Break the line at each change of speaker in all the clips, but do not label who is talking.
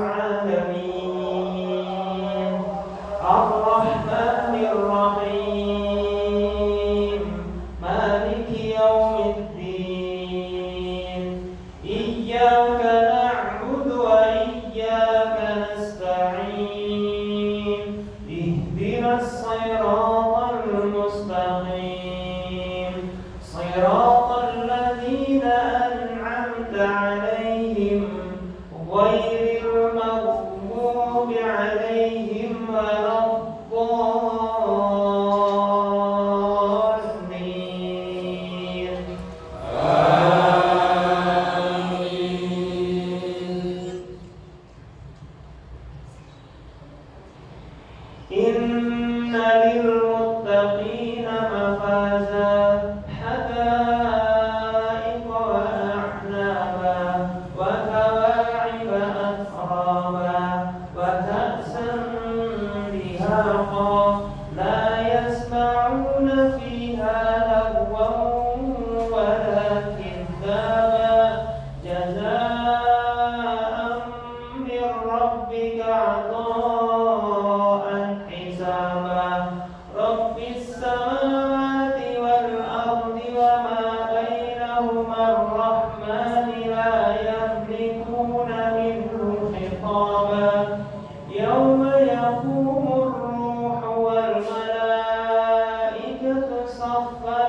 العالمين الرحمن الرحيم مالك يوم الدين إياك نعبد وإياك نستعين اهدنا الصراط المستقيم صراط الذين أنعمت عليهم غير المغضوب عليهم ولا الضالين آمين إن للمتقين مفازا حدائق وأعنابا وكواعب أترابا وكأسا دهاقا لا يسمعون فيها لغوا ولا كذابا جزاء من ربك عطاء حسابا رب السماوات والأرض وما بينهما الرحمن لا يملكون منه خطابا يوم يقوم الروح والملائكة صفا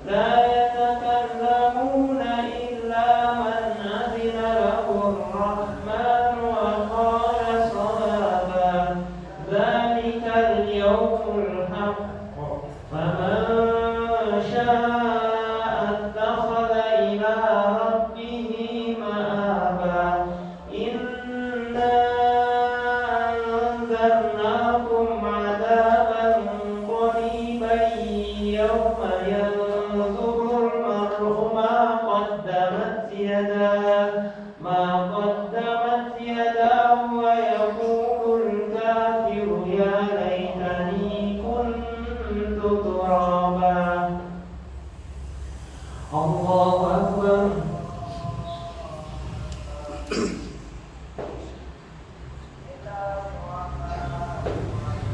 لا يتكلمون إلا من أذن له الرحمن وقال صوابا ذلك اليوم الحق فمن شاء اتخذ إلى ربه مآبا إنا أنذرناكم عذابا قريبا يوم ينظر المرء ما قدمت يداه ويقول الكافر يا ليتني كنت ترابا الله أكبر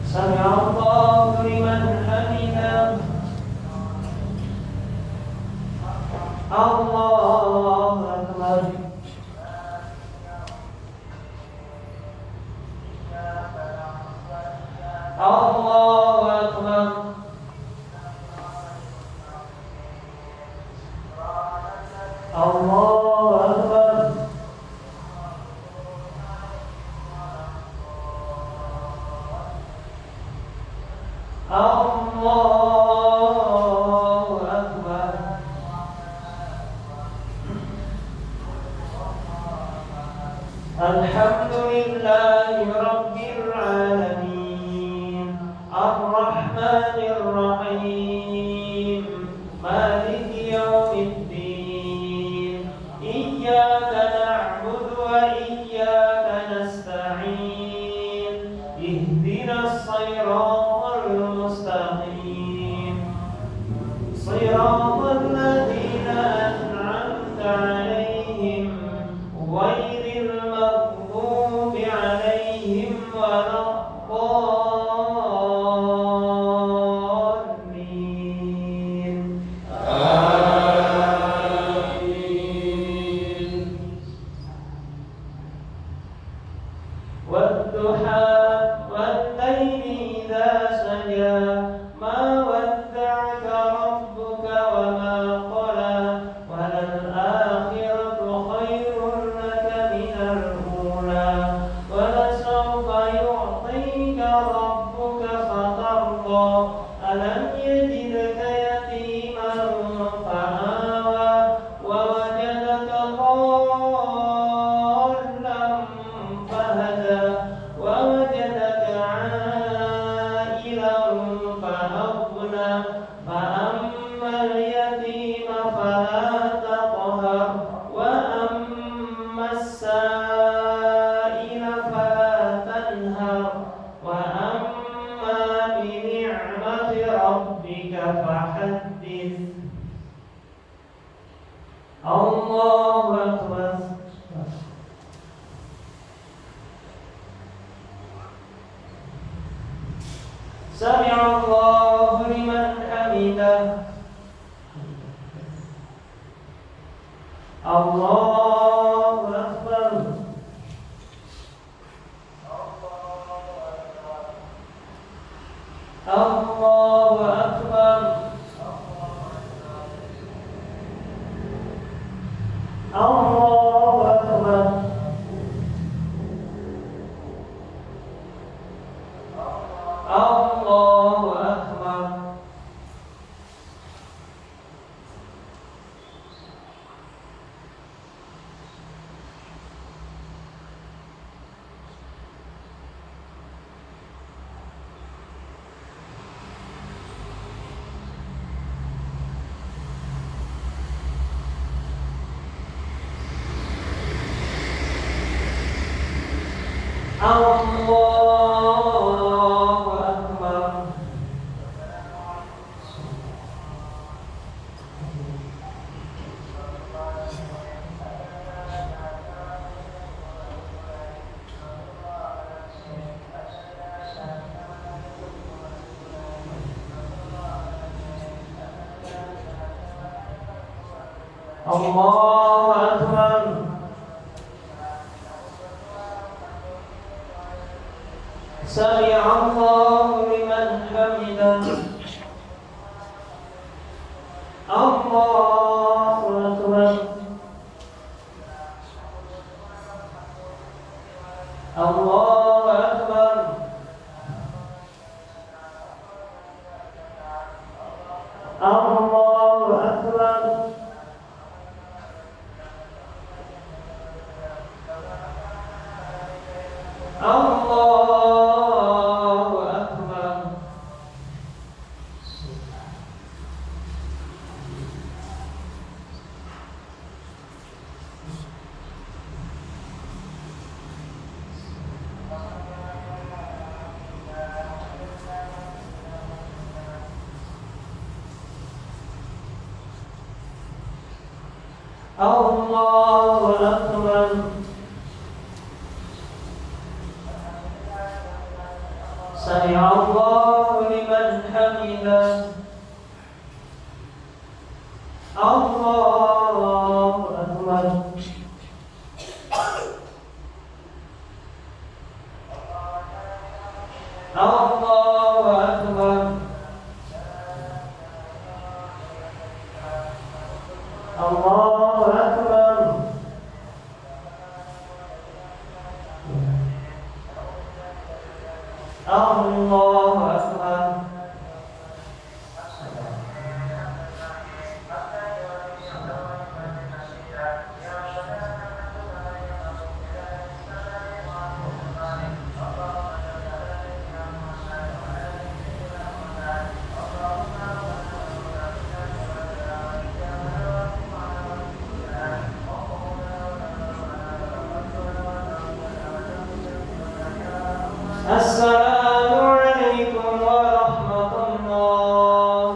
سمع الله لمن حمده الله أكبر الله أكبر الله أكبر الله أكبر الحمد لله رب العالمين الرحمن الرحيم مالك يوم الدين إياك نعبد وإياك نستعين اهدنا الصراط المستقيم صراط الذين أنعمت عليهم غير المغضوب عليهم ولا الضالين آمين سمع الله لمن حمده الله أكبر الله أكبر الله أكبر الله أكبر الله أكبر الله أكبر سمع الله لمن حمده الله أكبر الله أكبر الله أكبر الله أكبر الله أكبر سمع الله لمن حمده الله أكبر الله أكبر الله أكبر الله أكبر السلام عليكم ورحمة الله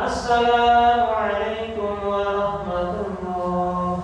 السلام عليكم ورحمة الله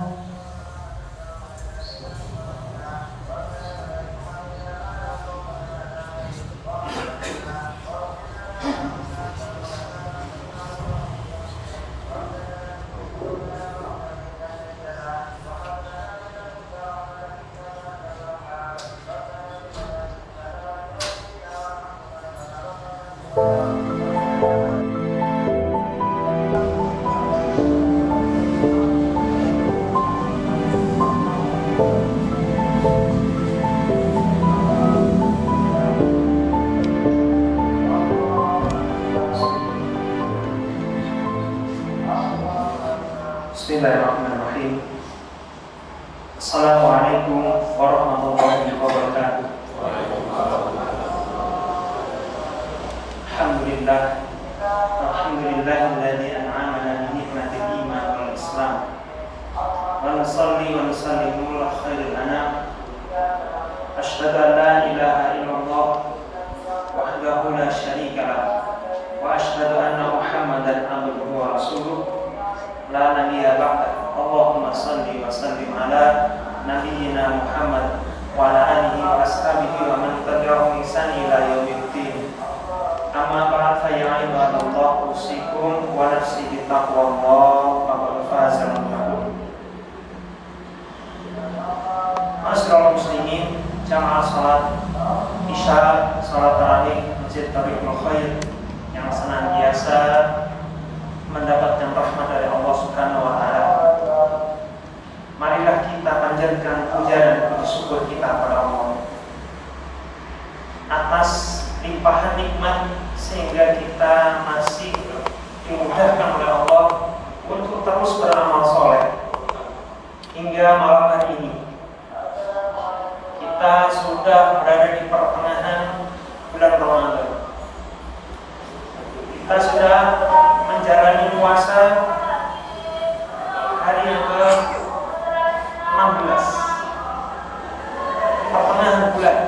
Bismillahirrahmanirrahim. Assalamualaikum warahmatullahi wabarakatuh. Alhamdulillah alladzi an'amana bi ni'matil iman wal islam. Wa nusalli wa nusallimu ala khairil anam. Asyhadu an la ilaha illallah wahdahu la syarika lah wa asyhadu anna Muhammadan abduhu wa rasuluh. La nabiyya ba'da. Allahumma salli wa sallim ala nabiyyina Muhammad wa ala alihi wa ashabihi wa man tabi'ahum bi ihsan ila yaumiddin. Amma ba'd, fa ya ibadallah, usikum wa nafsi bi taqwallah, faqad faza al-muttaqun. Masyiral muslimin, jamaah salat Isya, salat tarawih Masjid Tariqul Khair yang senantiasa mendapatkan rahmat dari Allah Subhanahu wa taala. Marilah kita panjatkan puja dan puji syukur kita kepada Allah atas limpahan nikmat sehingga kita masih dimudahkan oleh Allah untuk terus beramal soleh hingga malam hari ini. Kita sudah berada di pertengahan bulan Ramadan. Kita sudah menjalani puasa hari yang ke-16, pertengahan bulan.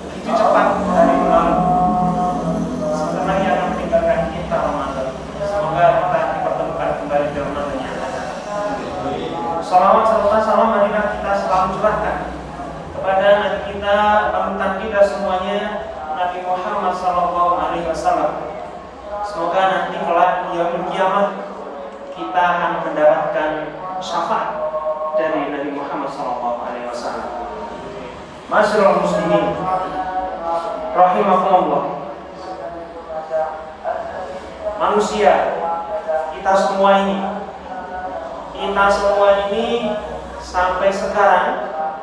Begitu cepat hari berlalu. Sebentar lagi akan meninggalkan kita Ramadan. Semoga kita dipertemukan kembali di Ramadan yang akan datang. Salawat serta salam marilah kita selalu curahkan kepada Nabi kita, panutan kita semuanya, Nabi Muhammad SAW. Semoga nanti kelak di yaumul kiamat kita akan mendapatkan syafaat dari Nabi Muhammad SAW. Masyiral muslimin rahimakumullah. Manusia, kita semua ini sampai sekarang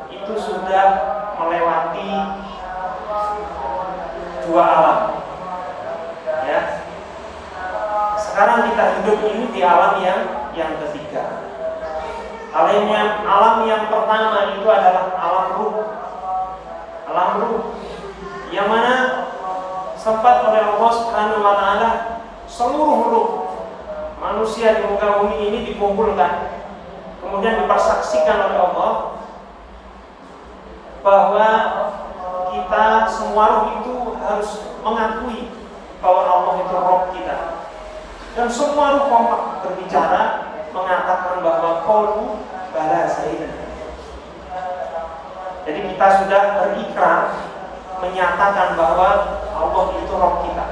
itu sudah melewati dua alam. Ya. Sekarang kita hidup ini di alam yang ketiga. Alam yang pertama itu adalah alam ruh. Alam ruh yang mana sempat oleh Allah Subhanahu wa taala seluruh ruh manusia di muka bumi ini dikumpulkan, kemudian dipersaksikan oleh Allah bahwa kita semua ruh itu harus mengakui bahwa Allah itu Rabb kita. Dan semua ruh kompak berbicara mengatakan bahwa qalu bala sayyidina. Jadi kita sudah berikrar menyatakan bahwa Allah itu Rabb kita.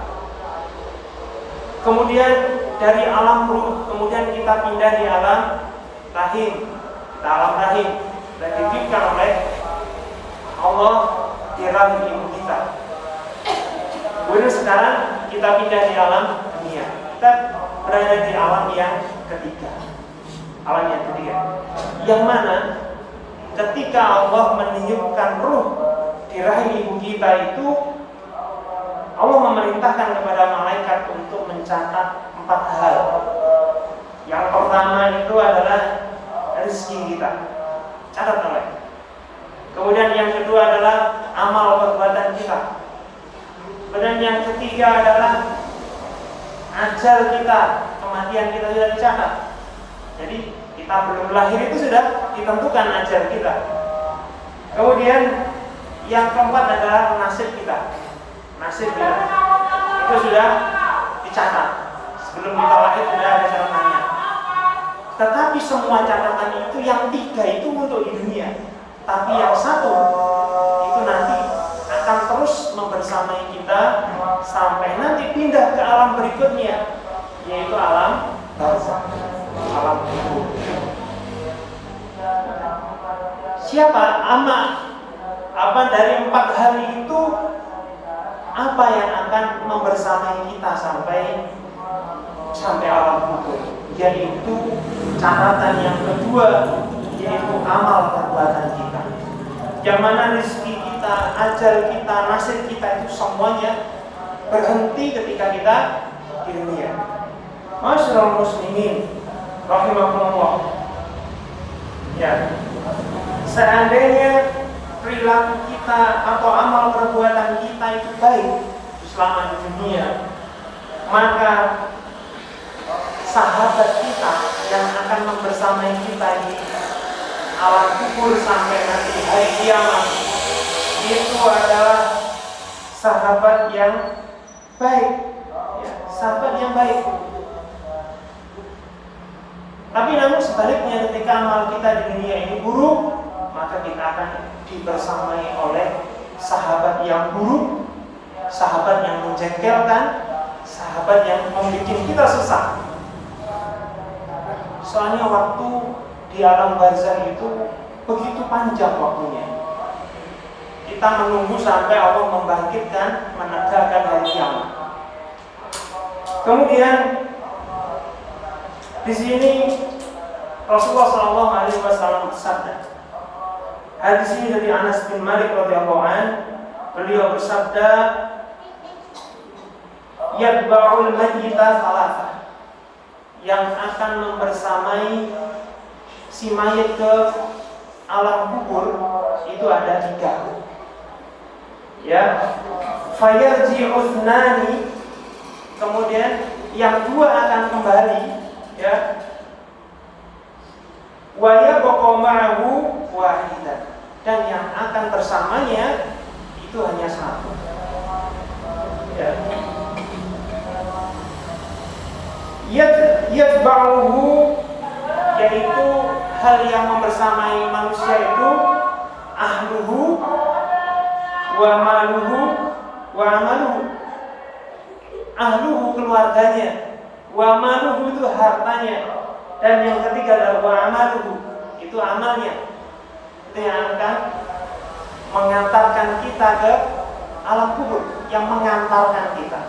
Kemudian dari alam ruh, kemudian kita pindah di alam rahim. Kita alam rahim dan diberikan oleh Allah di rahim ibu kita. Kemudian sekarang kita pindah di alam dunia. Kita berada di alam yang ketiga. Alam yang ketiga, yang mana ketika Allah meniupkan ruh di rahim ibu kita itu, Allah memerintahkan kepada malaikat untuk mencatat 4 hal. Yang pertama itu adalah rezeki kita, catat oleh. Kemudian yang kedua adalah amal perbuatan kita. Kemudian yang ketiga adalah ajal kita, kematian kita sudah dicatat. Jadi kita belum lahir itu sudah ditentukan ajal kita. Kemudian yang keempat adalah nasib kita. Nasib kita itu sudah dicatat. Sebelum kita lahir sudah ada catatannya. Tetapi semua catatan itu yang 3 itu untuk di dunia. Tapi yang 1 itu nanti akan terus membersamai kita sampai nanti pindah ke alam berikutnya, yaitu alam barzakh, alam kubur. Siapa apa dari 4 hal itu, apa yang akan membersamai kita sampai alam kubur, yaitu catatan yang kedua, yaitu amal perbuatan kita. Yang mana rezeki kita, ajal kita, nasib kita itu semuanya berhenti ketika kita di dunia. Masyiral muslimin rahimakumullah. Ya. Seandainya perilaku kita atau amal perbuatan kita itu baik selama di dunia, maka sahabat kita yang akan membersamai kita di alam kubur sampai nanti hari kiamat itu adalah sahabat yang baik, ya, sahabat yang baik. Tapi namun sebaliknya ketika amal kita di dunia ini buruk, maka kita akan dibersamai oleh sahabat yang buruk, sahabat yang menjengkelkan, sahabat yang membuat kita susah. Soalnya waktu di alam barzakh itu begitu panjang waktunya. Kita menunggu sampai Allah membangkitkan, menegakkan hari kiamat. Kemudian di sini Rasulullah SAW bersabda. Hadis ini dari Anas bin Malik radhiyallahu an, beliau bersabda, "Yatba'ul mayyita thalatha." Yang akan membersamai si mayit ke alam kubur itu ada 3. Ya, fayarji'u thnani, kemudian yang 2 akan kembali, ya. Wa yabqa ma'ahu wahidan, dan yang akan bersamanya itu hanya 1. Ya. Yatba'uhu, yaitu hal yang membersamai manusia itu ahluhu wa maluhu wa amaluhu. Ahluhu keluarganya, wa maluhu itu hartanya, dan yang ketiga adalah wa amaluhu, itu amalnya. Itu yang akan mengantarkan kita ke alam kubur, yang mengantarkan kita.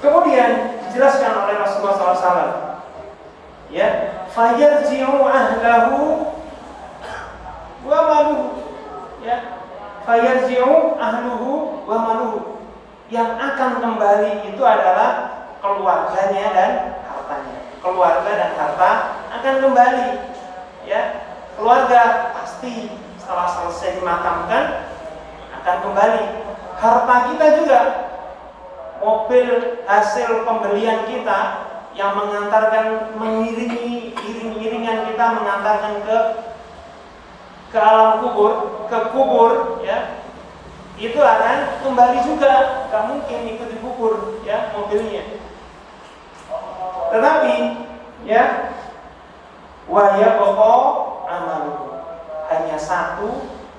Kemudian dijelaskan oleh Rasulullah SAW, ya, fayarji'u ahlahu wa maluhu, ya, fayarji'u ahluhu wa maluhu. Yang akan kembali itu adalah keluarganya dan hartanya. Keluarga dan harta akan kembali, ya. Keluarga pasti setelah selesai dimakamkan akan kembali. Harta kita juga, mobil hasil pembelian kita yang mengantarkan, mengiringi iring-iringan kita mengantarkan ke alam kubur, ke kubur, ya, itu akan kembali juga. Gak mungkin ikut dikubur, ya, mobilnya. Tetapi, ya, wa yabqa amaluhu, hanya 1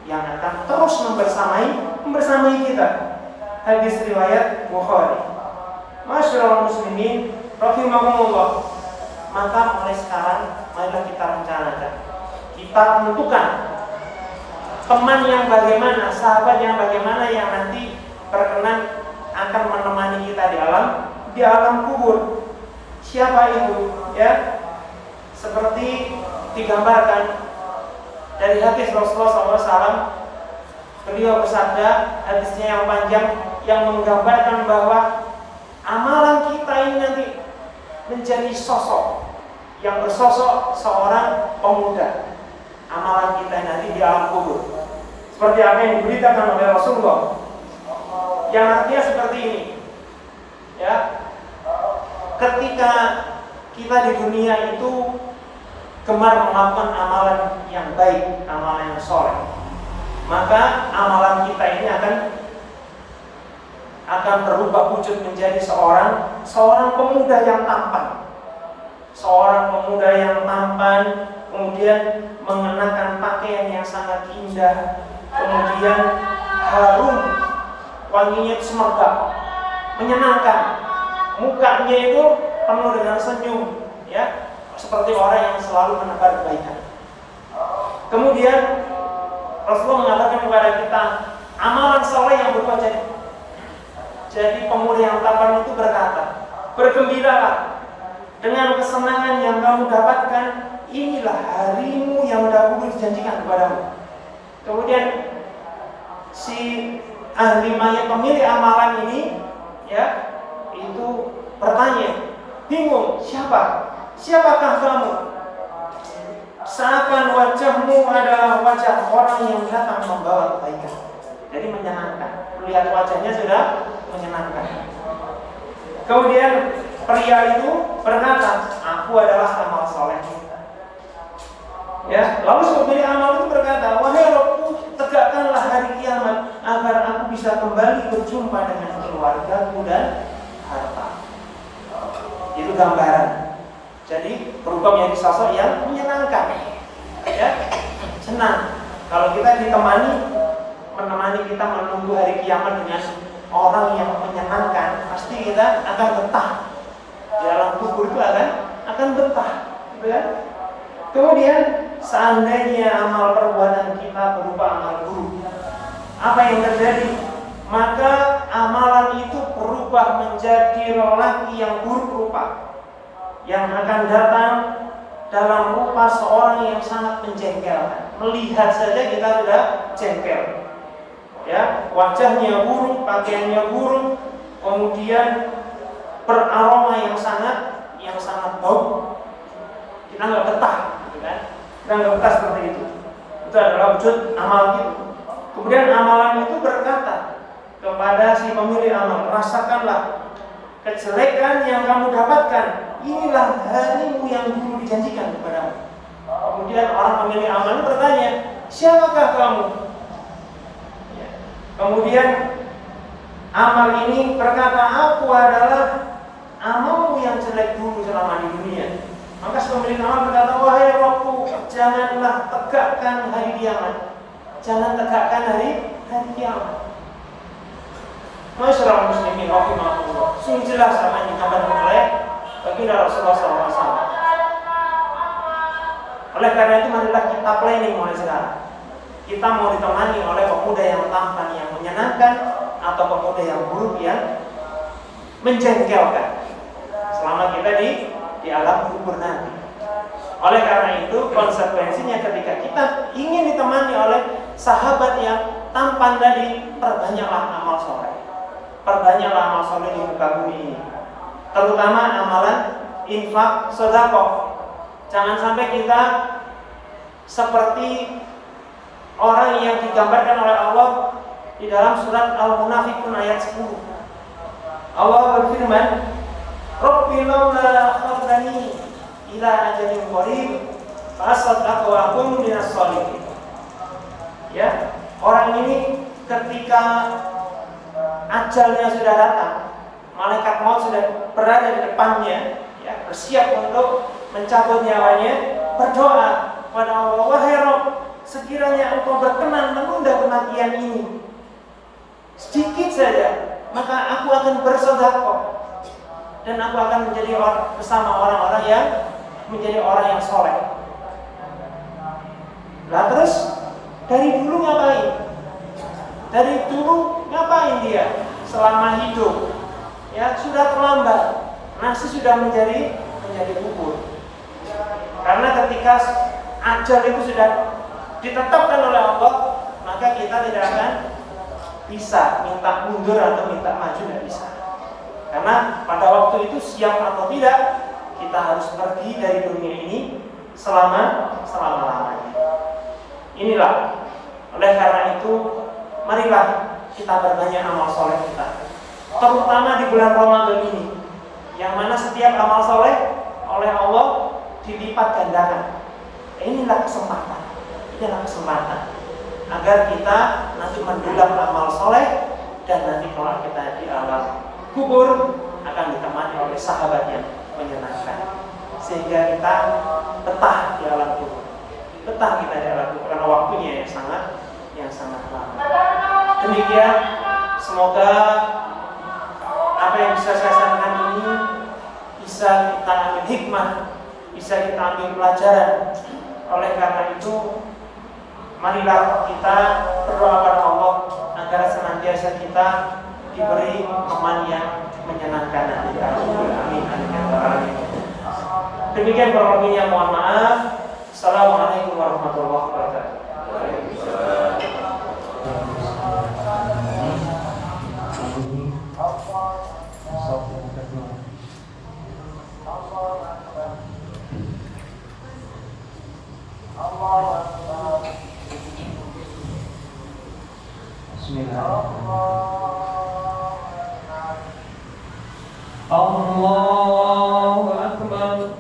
yang akan terus membersamai kita. Hadis riwayat Bukhari. Masyaallah muslimin rahimakumullah. Maka mulai sekarang marilah kita rencanakan, kita tentukan teman yang bagaimana, sahabat yang bagaimana yang nanti berkenan akan menemani kita di alam kubur. Siapa itu? Ya, seperti digambarkan dari hadis Rasulullah SAW. Beliau bersabda, hadisnya yang panjang, yang menggambarkan bahwa amalan kita ini nanti menjadi sosok yang bersosok seorang pemuda. Amalan kita nanti di alam kubur seperti apa yang diberitakan oleh Rasulullah, yang artinya seperti ini, ya. Ketika kita di dunia itu gemar melakukan amalan yang baik, amalan yang soleh, maka amalan kita ini akan berubah wujud menjadi seorang pemuda yang tampan. Seorang pemuda yang tampan, kemudian mengenakan pakaian yang sangat indah, kemudian harum, wanginya itu semerbak, menyenangkan. Mukanya itu penuh dengan senyum, ya, seperti orang yang selalu menebar kebaikan. Kemudian Rasulullah mengatakan kepada kita, amalan soleh yang berubah jadi pemuda yang tampan itu berkata, bergembiralah dengan kesenangan yang kamu dapatkan, inilah harimu yang dahulu dijanjikan kepadamu. Kemudian si ahli mayat pemilik amalan ini, ya, itu bertanya, bingung, siapakah kamu? Seakan wajahmu adalah wajah orang yang datang membawa kebaikan. Jadi menyenangkan, melihat wajahnya sudah menyenangkan. Kemudian pria itu berkata, aku adalah amal soleh. Ya, lalu pemilik amal itu berkata, wahai Rabbku, tegakkanlah hari kiamat agar aku bisa kembali berjumpa dengan keluargaku dan harta. Itu gambaran. Jadi berubah menjadi sosok yang menyenangkan, ya, senang.
Kalau kita menemani kita menunggu hari kiamat dengan orang yang menyenangkan, pasti kita akan betah. Di alam kubur itu akan betah, gitu kan? Kemudian seandainya amal perbuatan kita berupa amal buruk, apa yang terjadi? Maka amalan itu berubah menjadi lelaki yang buruk rupa, yang akan datang dalam rupa seorang yang sangat menjengkelkan. Melihat saja kita sudah jengkel. Ya, wajahnya buruk, pakaiannya buruk, kemudian beraroma yang sangat bau. Kita nggak betah, gitu kan? Kita nggak betah seperti itu. Itu adalah wujud amal itu. Kemudian amalan itu berkata kepada si pemilik amal, rasakanlah kejelekan yang kamu dapatkan. Inilah harimu yang dulu dijanjikan kepadamu. Kemudian orang pemilik amal bertanya, siapakah kamu? Ya. Kemudian amal ini berkata, aku adalah amalmu yang jelek dulu selama di dunia. Maka si pemilik amal berkata, wahai Rabbku, janganlah tegakkan hari kiamat. Jangan tegakkan hari kiamat. Masyarakat muslimin rahimahullah, sungguh jelas apa yang dikabarkan oleh baginda Rasulullah SAW. Oleh karena itu marilah kita planning mulai sekarang. Kita mau ditemani oleh pemuda yang tampan, yang menyenangkan, atau pemuda yang buruk yang menjengkelkan selama kita di alam kubur nanti. Oleh karena itu konsekuensinya ketika kita ingin ditemani oleh sahabat yang tampan tadi, perbanyaklah amal soleh. Perbanyaklah amal soleh di muka bumi ini, terutama amalan infak, sedekah. Jangan sampai kita seperti orang yang digambarkan oleh Allah di dalam surat Al-Munafiqun ayat 10. Allah berfirman, Rabbi laula akhartani ila ajalin qarib fa asaddaqu wa akun minas sholihin. Ya, orang ini ketika ajalnya sudah datang, malaikat maut sudah berada di depannya, ya, bersiap untuk mencabut nyawanya, berdoa kepada Allah, wahai Rabb, sekiranya Engkau berkenan menunda kematian ini sedikit saja, maka aku akan bersedekah dan aku akan menjadi bersama orang-orang yang menjadi orang yang soleh. Lah terus dari dulu ngapain? Dari dulu ngapain dia selama hidup? Ya sudah terlambat, nasi sudah menjadi bubur. Karena ketika ajal itu sudah ditetapkan oleh Allah, maka kita tidak akan bisa minta mundur atau minta maju, tidak bisa. Karena pada waktu itu siap atau tidak, kita harus pergi dari dunia ini selama-lamanya. Inilah, oleh karena itu marilah kita berbanyak amal soleh kita, terutama di bulan Ramadan ini, yang mana setiap amal soleh oleh Allah dilipat gandakan. Inilah kesempatan agar kita nanti mendulang amal soleh, dan nanti kalau kita di alam kubur akan ditemani oleh sahabat yang menyenangkan, sehingga kita betah di alam kubur. Betah kita di alam kubur karena waktunya yang sangat lama. Demikian, semoga apa yang bisa saya sampaikan ini bisa kita ambil hikmah, bisa kita ambil pelajaran. Oleh karena itu, marilah kita berdoa kepada Allah agar senantiasa kita diberi teman yang menyenangkan nanti. Amin. Demikian kurang mohon maaf. Assalamualaikum warahmatullahi wabarakatuh. Allahu Akbar.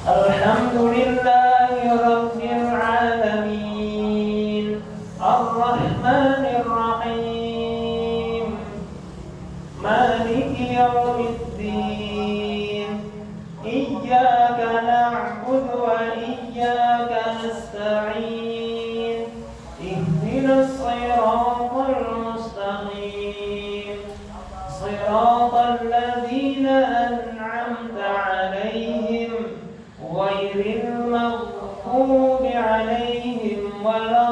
Alhamdulillahi Rabbil Alamin, Ar-Rahmanir Rahim, Maliki يوم الدين إياك نعبد وإياك نستعين اهدنا الصراط المستقيم صراط الذين أنعمت عليهم غير المغضوب عليهم ولا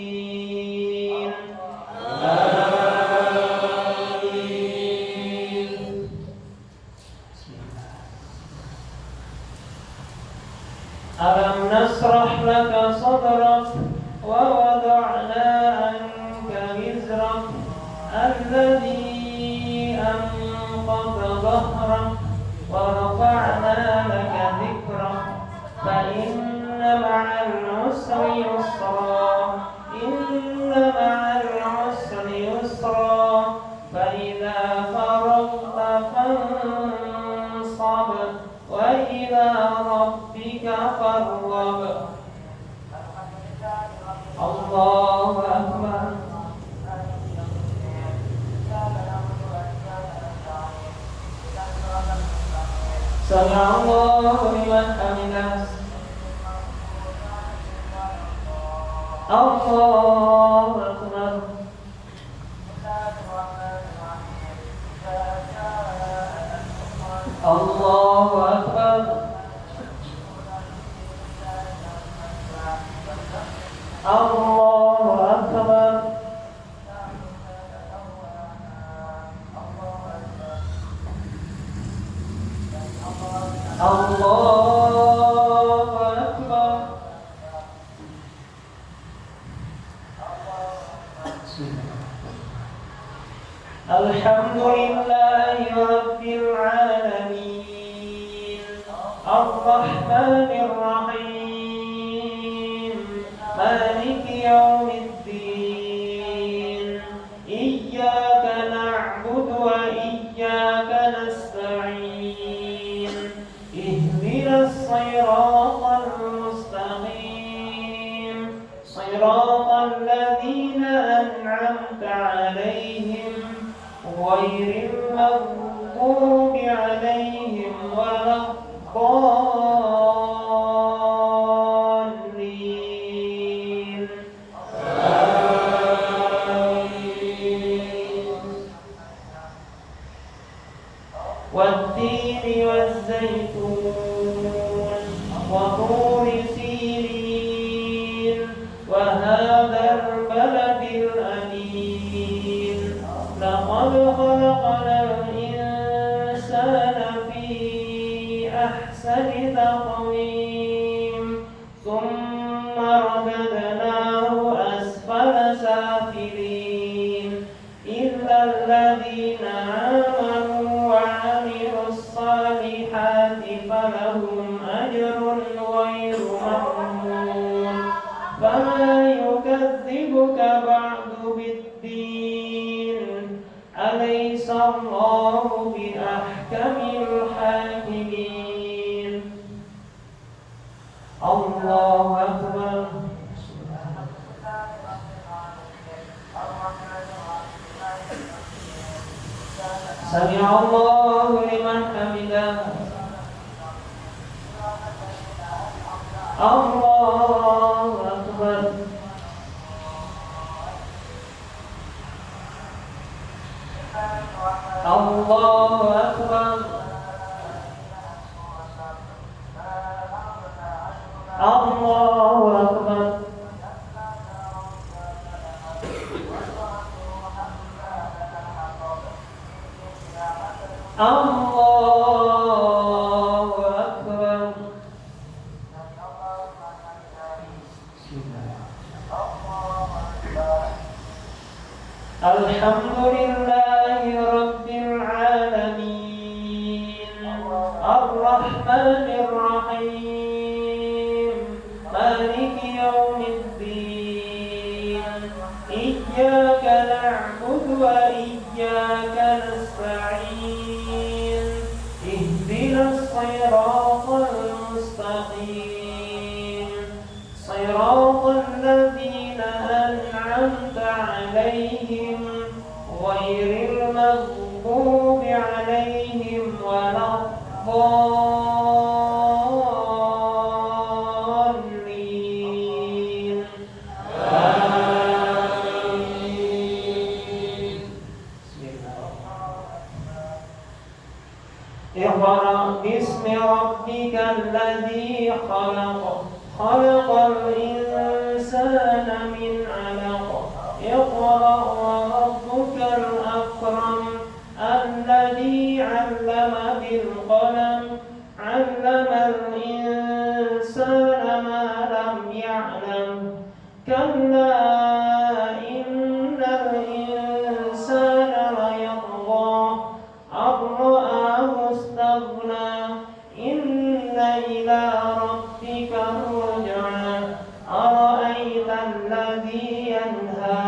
الضالين آمين. ألم نشرح لك صدرك ووضعنا عنك وزرك الذي أنقض ظهرك ورفعنا لك ذكرك فإن مع العسر يسرا إن مع العسر يسرا فإذا فرغت فانصب وإلى ربك فارغب. الله أكبر. سمع الله لمن حمده. الله أكبر. الله أكبر. الله أكبر. الله أكبر. الحمد لله رب العالمين الرحمن الرحيم مالك يوم الدين إياك نعبد وإياك نستعين اهدنا الصراط المستقيم صراط الذين أنعمت عليهم غير المغضوب عليهم ولا الضالين آمين. والتين والزيتون وطور سينين وهذا البلد الأمين لقد خلقنا الإنسان في أحسن تقويم ثم رددناه أسفل سافلين إلا الذين آمنوا وعملوا الصالحات فلهم أجر غير ممنون فما يكذبك بعد بالدين أليس الله بأحكم الحاكمين. الله أكبر. سمع الله لمن حمده. الله أكبر. الله أكبر. الله أكبر. الله أكبر. الحمد لله رب العالمين الرحمن الرحيم مالك يوم الدين إياك نعبد وإياك نستعين اهدنا الصراط المستقيم صراط الذين أنعمت عليهم الضالين آمين. اقرأ باسم ربك الذي خلق خلق الإنسان من علق اقرأ وربك الأكرم الذي علم بالقلم علم الإنسان ما لم يعلم كلا إن الإنسان ليطغى أن رآه استغنى إن إلى ربك الرجعى أرأيت الذي ينهى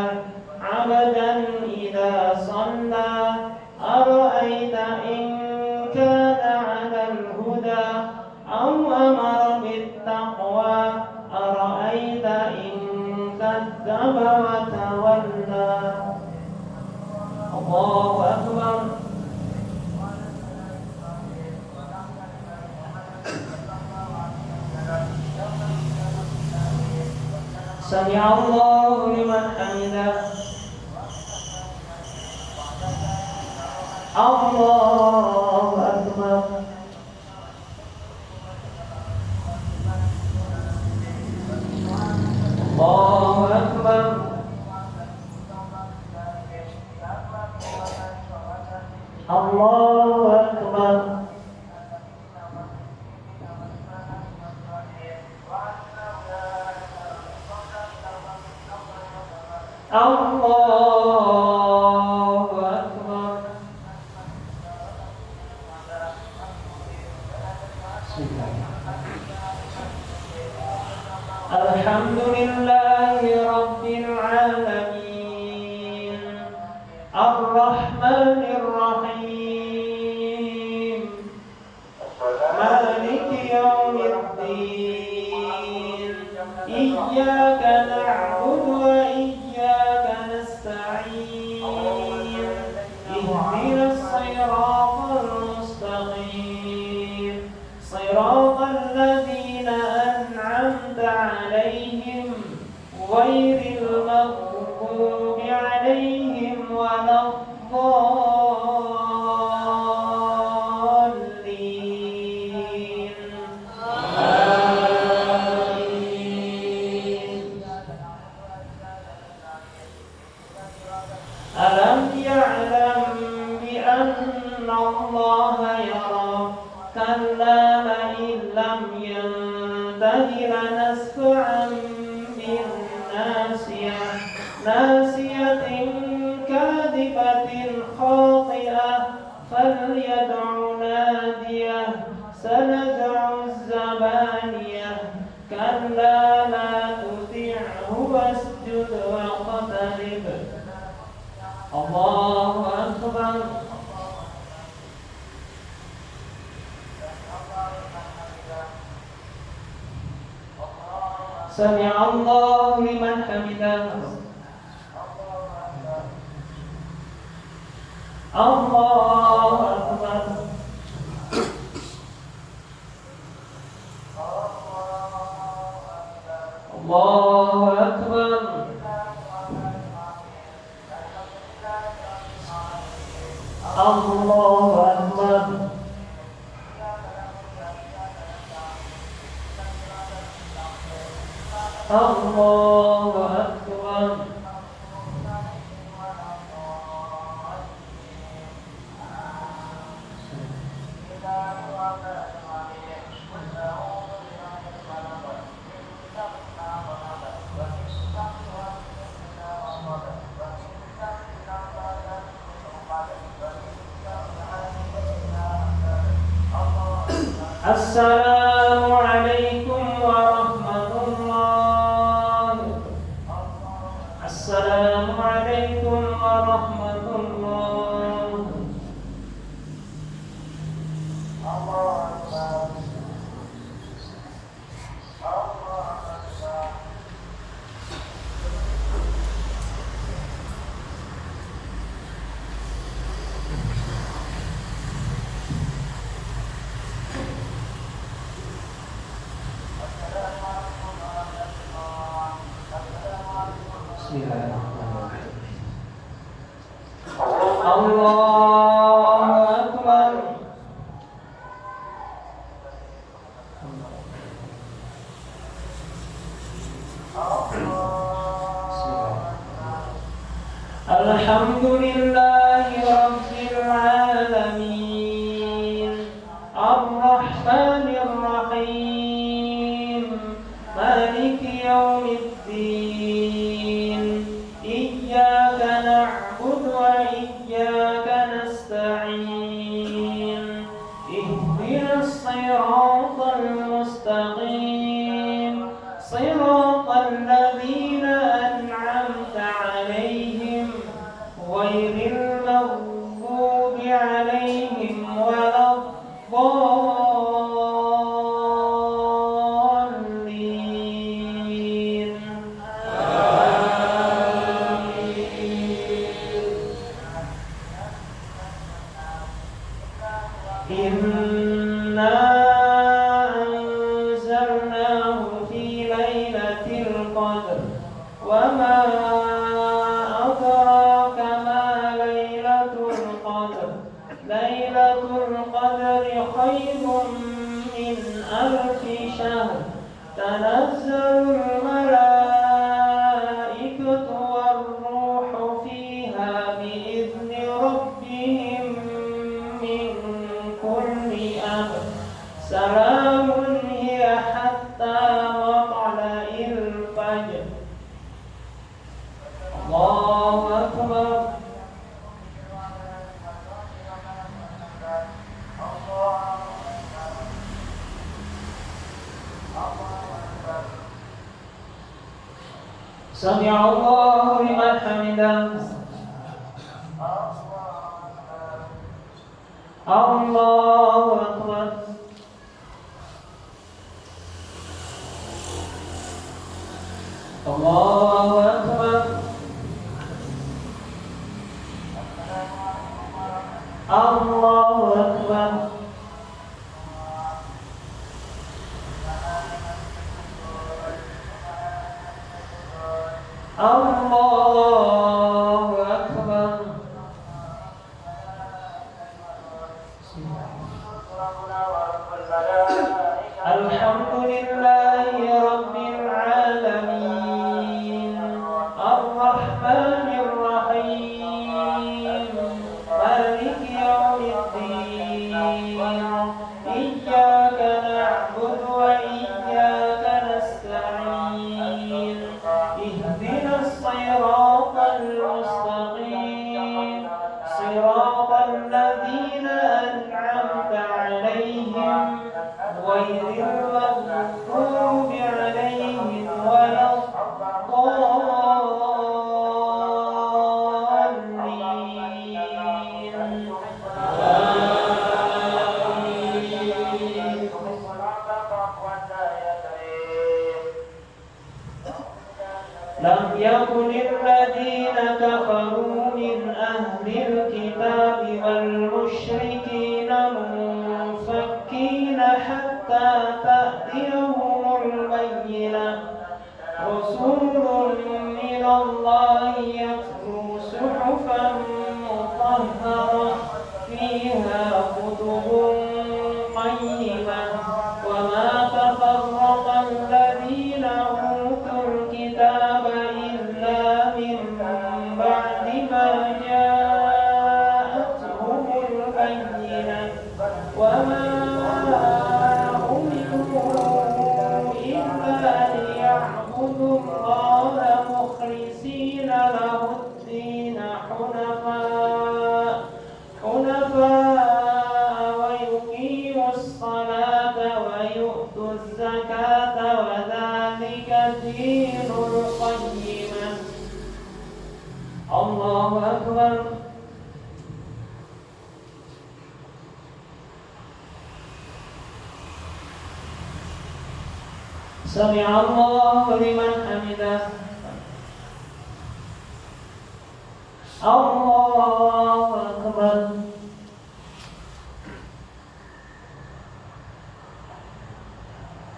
عبدا إذا صلى أرأيت إن كان على الهدى أو أمر بالتقوى أرأيت إن كذب وتولى. الله أكبر. سمع الله لمن حمده. الله أكبر. الله أكبر. الله أكبر. الله أكبر. الحمد لله رب العالمين الرحمن الرحيم مالك يوم الدين إياك نعبد وإياك نستعين اهدنا الصراط المستقيم صراط الذين أنعمت عليهم غير المغضوب عليهم ولا الضالين آمين. ألم يعلم بأن الله يرى كلا لئن لم ينته لنسفعا بالناصية ناصية كاذبة خاطئة فليدع ناديه سندع الزبانية كلا لا تطعه واسجد واقترب. الله أكبر. سمع الله لمن حمده. الله أكبر. الله أكبر. الله أكبر. الله أكبر. السلام عليكم ورحمة الله. السلام عليكم ورحمة الله. Allahu Akbar. Alhamdulillahi Rabbil Alamin Ar-Rahmanir Rahim Maliki Yawmiddin Iyyaka na'budu wa iyyaka nasta'in Ihdinas siratal mustaqim Siratal ladzina an'amta 'alaihim ghairil maghdubi 'alaihim waladdallin. Inna anzalnahu fi lailatul qadr wa ma adraka ma lailatul qadr. Lailatul qadri khairun min alfi shahr. Tanazzalul malaikatu war-ruhu fiha bi'izni rabbihim min kulli amr. Salamun hiya hatta matla'il fajr. Allahu Akbar. Sami'a Allahu liman hamidah. Allahu Akbar. Allahu Akbar. Allahu Akbar. Allahu Akbar. Alhamdulillahi Rabbil Alamin Ar-Rahmanir Rahim Maliki Yawmiddin Iyyaka na'budu wa iyyaka nasta'in Ihdinas siratal mustaqim Siratal ladzina an'amta 'alaihim ghairil maghdubi 'alaihim waladdallin. Lam yakunil ladzina kafaru min ahlil kitabi wal musyrikina munfakkina hatta ta'tiyahumul bayyinah. Rasulun minallahi yatlu suhufan mutahharah fiha kutubun qayyimah wa ma tafarraqa alladhina utul kitaba illa min ba'di ma ja'atuhumul bayyinah wa ma اعبدوا الله مخلصين له الدين حنفاء ويقيموا الصلاة ويؤتوا الزكاة وذلك دين القيمة. الله أكبر. Sami'a Allahu liman hamidah. Allahu Akbar.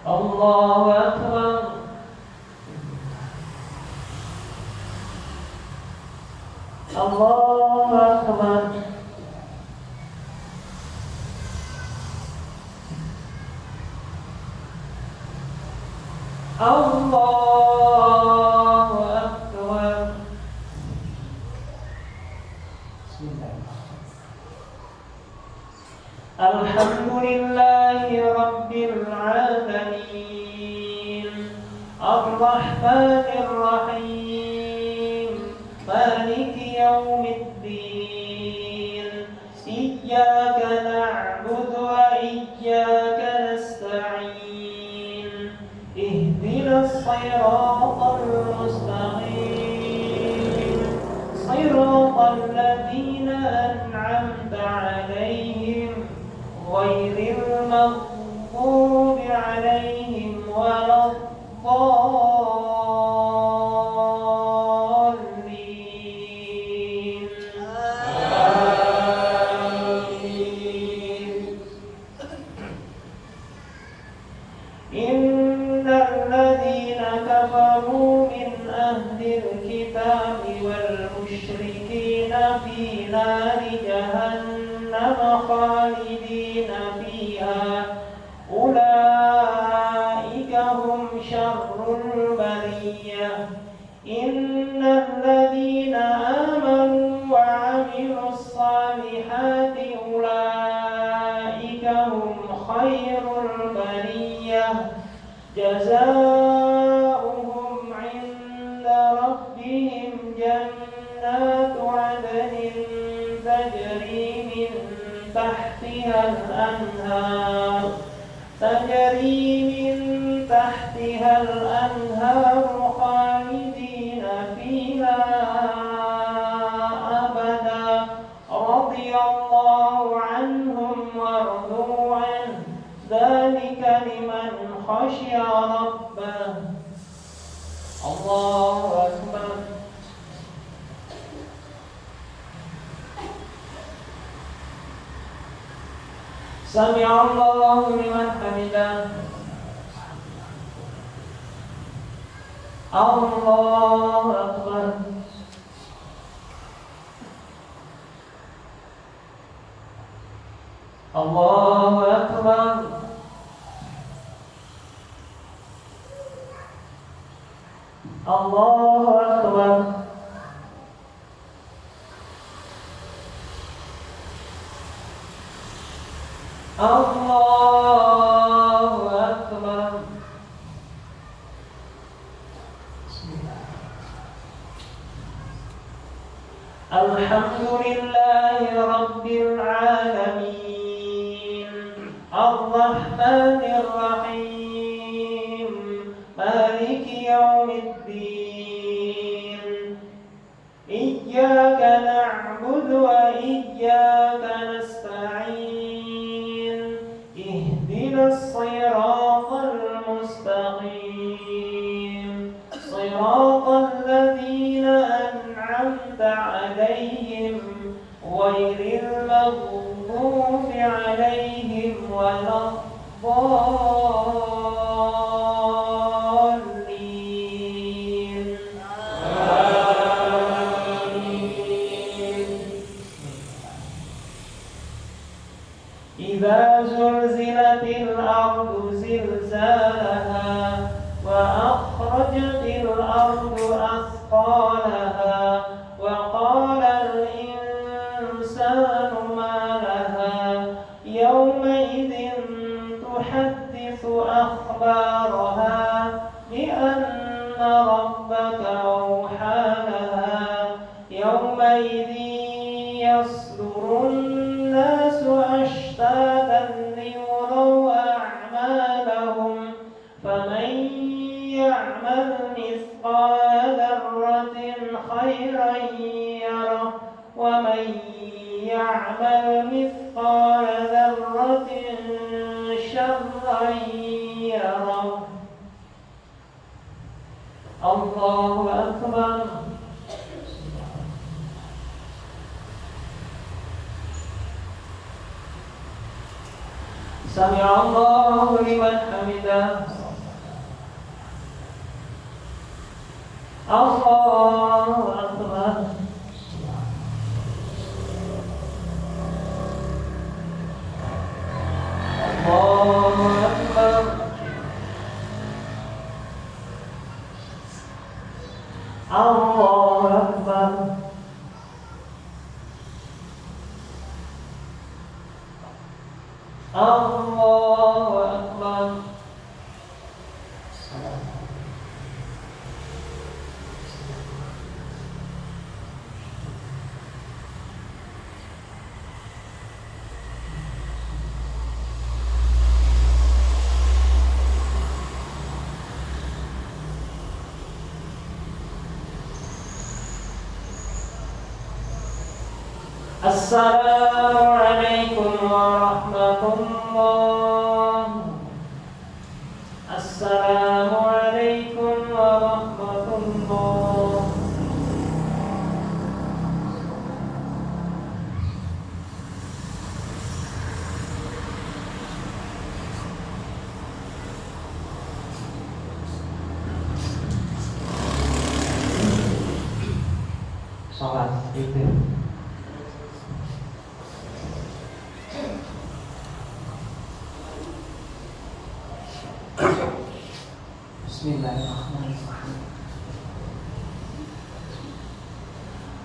Allahu Akbar. Allahu Akbar. Allahu Akbar. Alhamdulillahi Rabbil Alamin, Ar-Rahmanir Rahim, Maliki Yawmiddin, Iyyaka na'budu wa iyyaka nasta'in, Ihdinas siratal mustaqim, siratal ladzina an'amta 'alaihim ghairil maghdubi 'alaihim waladdallin. Amin. Innal ladzina kafaru min ahlil kitabi wal musyrikina fi nari jahannam khalidina fiha ulaika hum syarrul bariyah. Innal ladzina amanu wa 'amilus salihati ulaika hum khairul bariyah. Jazaohum 'inda rabbihim jannatu 'adnin tajri min tahtihal anhar khalidina fiha abada radiyallahu anhum wa radu anhu dzalika liman khashiya rabbah. Allahu Akbar. Sami'allahu liman hamidah. Allahu Akbar. Allahu Akbar. Allahu Akbar. Allahu Akbar. Alhamdulillahi Rabbil Alamin, Ar-Rahmanir Rahim, Maliki Yawmiddin, Iyyaka na'budu wa iyyaka nasta'in, Ihdinas siratal mustaqim, siratal ladzina an'amta 'alaihim ghairil maghdubi 'alaihim waladdallin. Amin. Idza zulzilatil ardu zilzalaha wa akhrajatil ardu athqalaha wa qala al-insanu ma laha yawma idhin tuhaddithu akhbaraha bi anna rabbaka awha laha yawma idhin yasdurun nasu ashtatan liyuraw a'malahum faman ya'mal mithqala dharratin khayran yarah wa man ya'mal mithqala dharratin sharran yarah. Allahu Akbar. Sami'allahu liman hamidah. Allahu Akbar. Allahu Akbar. Assalamualaikum warahmatullah. Assalamualaikum warahmatullah. Salat itu. Bismillahirrahmanirrahim.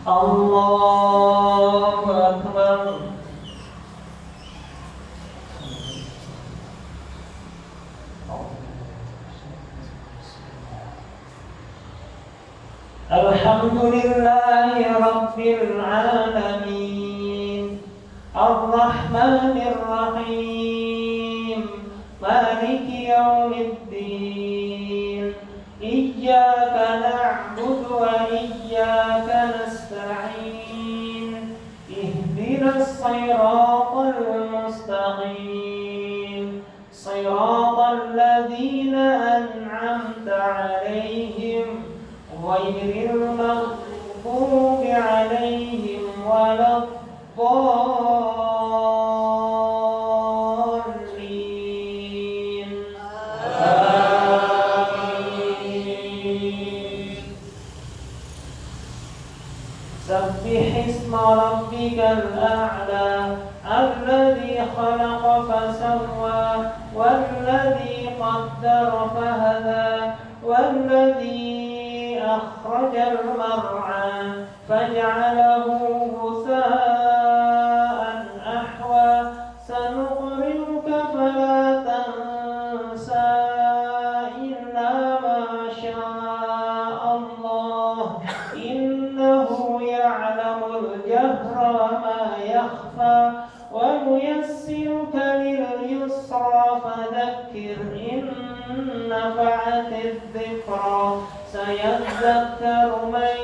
Allahu Akbar. Alhamdulillahi Rabbil Alamin. Ar-Rahmanir Rahim. Maliki Yawmiddin. Iyyaka na'budu wa iyyaka nasta'in. Ihdinas siratal mustaqim. Siratal ladzina an'amta 'alaihim ghairil maghdubi 'alaihim waladdallin. Amin. Sabbih isma rabbikal a'la alladzi khalaqa fasawwa walladzi qaddara fahada walladzi أخرج المرعى فجعله غثاء أحوى سنقرئك فلا تنسى إلا ما شاء الله إنه يعلم الجهر وما يخفى ونيسرك لليسرى فذكر إن نفعت الذكرى سيذكر من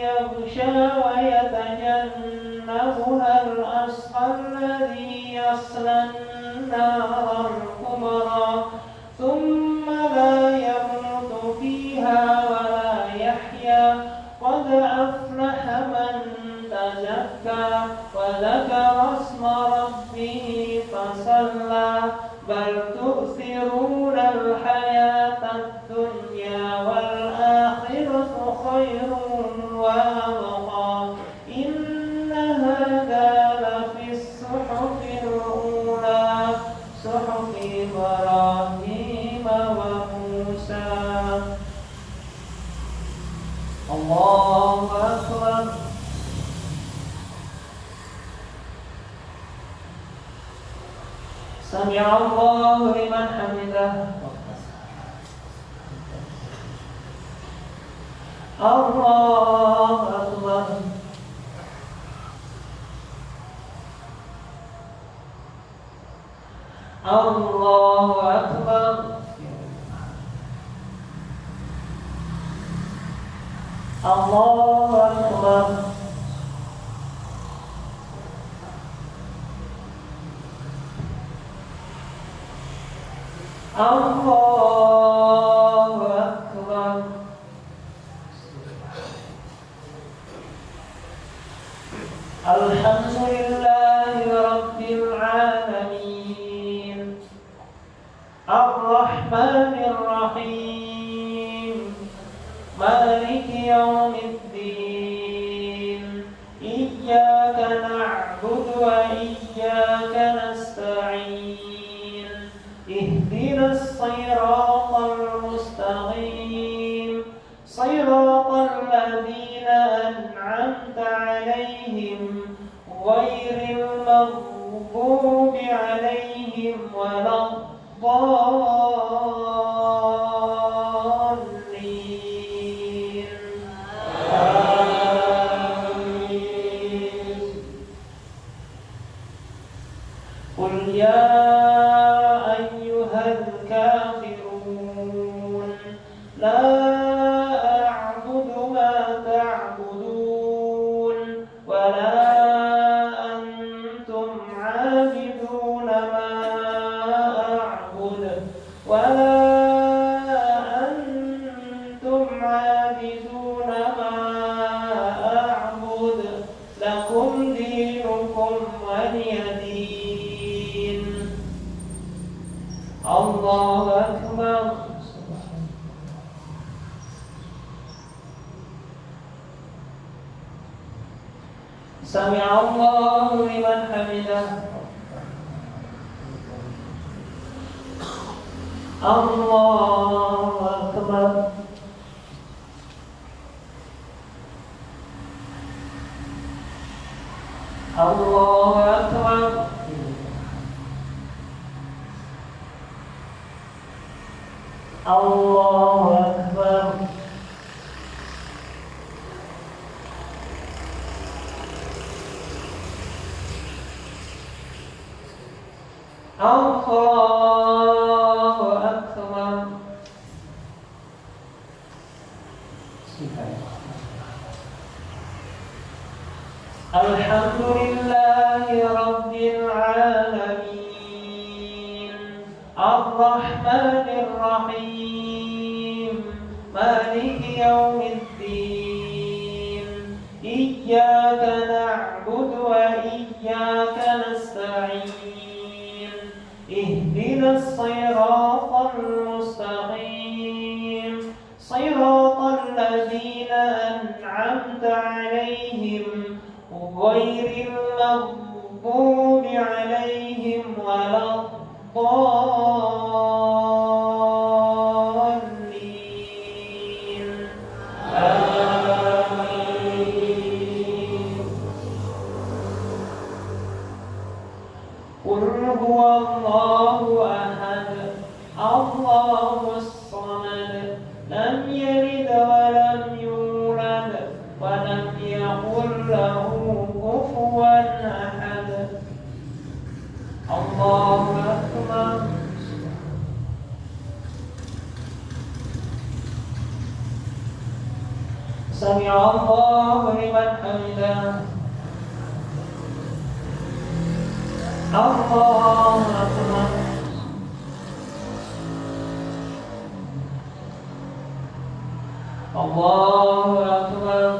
يخشى ويتجنبها الأشقى الذي يصلى النار الكبرى ثم لا يموت فيها ولا يحيا قد أفلح من تزكى وذكر اسم ربه فصلى بل تؤثرون الحياة الدنيا والآخرة خير وأبقى إن هذا لفي الصحف الأولى صحف إبراهيم وموسى. الله أكبر. سمع الله لمن حمده. الله أكبر. الله أكبر. الله أكبر. الله أكبر. الحمد لله رب العالمين الرحمن الرحيم مالك يوم الدين إياك نعبد وإياك نستعين اهدنا الصراط المستقيم صراط الذين أنعمت عليهم غير المغضوب المغضوب عليهم ولا الضالين آمين. قل يا أيها الكافرون لا أعبد ما تعبدون ولا أنتم عابدون ما أعبد ولا أنتم عابدون ما أعبد لكم دينكم ولي دين. الله أكبر. سمع الله لمن حمده. الله أكبر. الله أكبر. الله أكبر. الله أكبر. الحمد لله رب العالمين الرحمن الرحيم مالك يوم الدين إياك نعبد وإياك نستعين اهدنا الصراط المستقيم صراط الذين أنعمت عليهم غير المغضوب عليهم ولا الضالين آمين. قل هو الله أحد الله الصمد لم يلد ولم يولد ولم يكن له كفوا أحد. الله أكبر. سمع الله لمن حمده. الله أكبر. الله أكبر.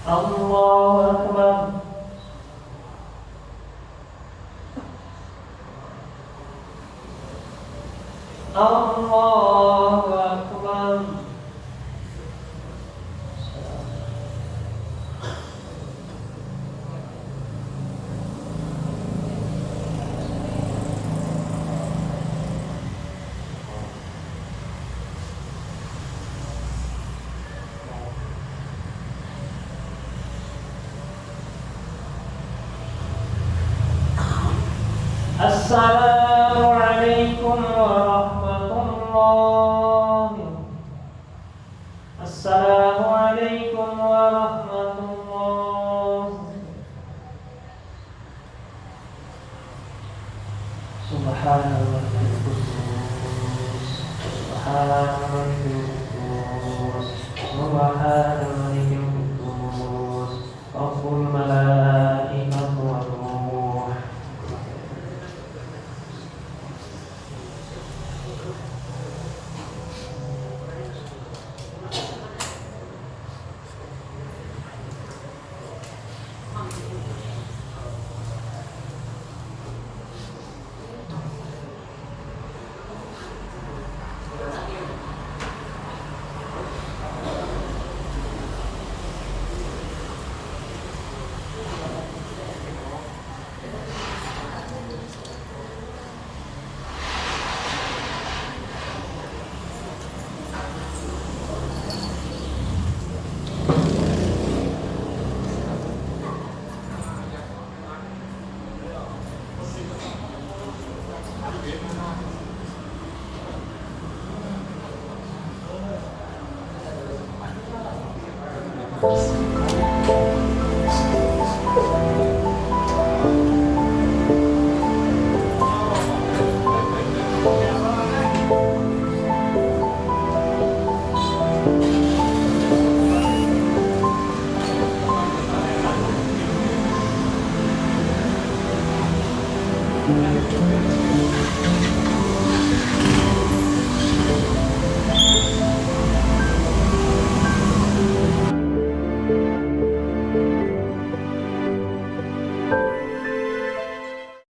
الله أكبر. الله أكبر. السلام عليكم ورحمة الله. السلام عليكم ورحمة الله. سبحان الله القدوس سبحان الملك القدوس سبحان الملك القدوس رب الملائكة والروح.
Bismillah.